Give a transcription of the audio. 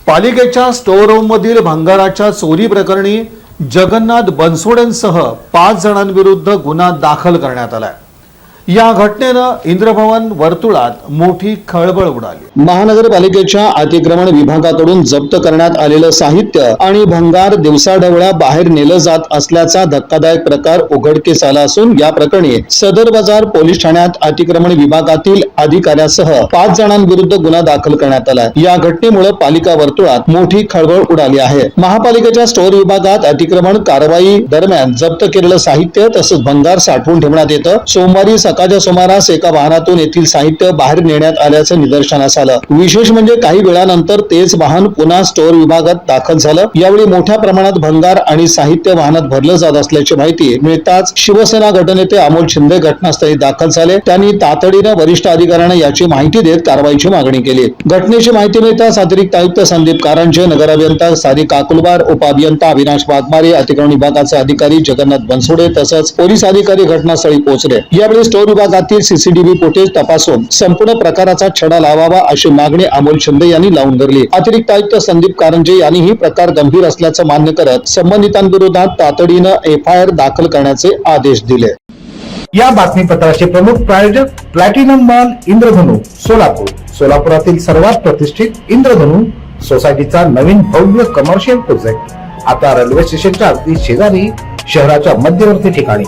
पालिकेच्या store room मधील भंगाराच्या चोरी प्रकरणी जगन्नाथ बनसोडेंसह 5 जणांविरुद्ध गुन्हा दाखल करण्यात आलाय। या घटनेनं इंद्रभवन वर्तुळात मोठी खळबळ उडाली। महानगरपालिकेच्या अतिक्रमण विभागाकडून जप्त करण्यात आलेलं साहित्य आणि भंगार दिवसाढवळ्या बाहेर नेलं जात असल्याचा धक्कादायक प्रकार उघडकीस आला असून या प्रकरणी सदर बाजार पोलीस ठाण्यात अतिक्रमण विभागातील अधिकाऱ्यासह 5 जणांविरुद्ध गुन्हा दाखल करण्यात आला। या घटनेमुळे पालिका वर्तुळात मोठी खळबळ उडाली आहे। महापालिकेच्या स्टोअर विभागात अतिक्रमण कारवाई दरम्यान जप्त केलेलं साहित्य तसंच भंगार साठवून ठेवण्यात येतं। सोमवारी सकाळच्या सुमारास एका वाहनातून येथील साहित्य बाहेर नेण्यात आल्याचं निदर्शनास आलं। विशेष म्हणजे काही वेळानंतर तेच वाहन पुन्हा स्टोअर विभागात दाखल झालं। यावेळी मोठ्या प्रमाणात भंगार आणि साहित्य वाहनात भरलं जात असल्याची माहिती मिळताच शिवसेना गटनेते अमोल शिंदे घटनास्थळी दाखल झाले। त्यांनी तातडीने वरिष्ठ अधिकाऱ्यांना याची माहिती देत कारवाईची मागणी केली। घटनेची माहिती मिळताच अतिरिक्त आयुक्त संदीप कारंजे, नगर अभियंता सारिका अकुलवार, उपअभियंता अविनाश वाघमारे, अतिक्रमण विभागाचे अधिकारी जगन्नाथ बनसोडे तसंच पोलीस अधिकारी घटनास्थळी पोहोचले। यावेळी स्टोअर विभागातील सीसीटीव्ही फुटेज तपासून संपूर्ण प्रकाराचा छडा लावावा अशी मागणी अमोल शिंदे यांनी लावून धरली। अतिरिक्त आयुक्त संदीप कारंजे यांनी ही प्रकार गंभीर असल्याचं मान्य करत संबंधितांविरोधात तातडीनं एफआयआर दाखल करण्याचे आदेश दिले। या बातमीपत्राचे प्रमुख प्रायोजक प्लॅटिनम मॉल इंद्रधनु सोलापूर। सोलापुरातील सर्वात प्रतिष्ठित इंद्रधनु सोसायटीचा नवीन भव्य कमर्शियल प्रोजेक्ट आता रेल्वे स्टेशनच्या अगदी शेजारी शहराच्या मध्यवर्ती ठिकाणी।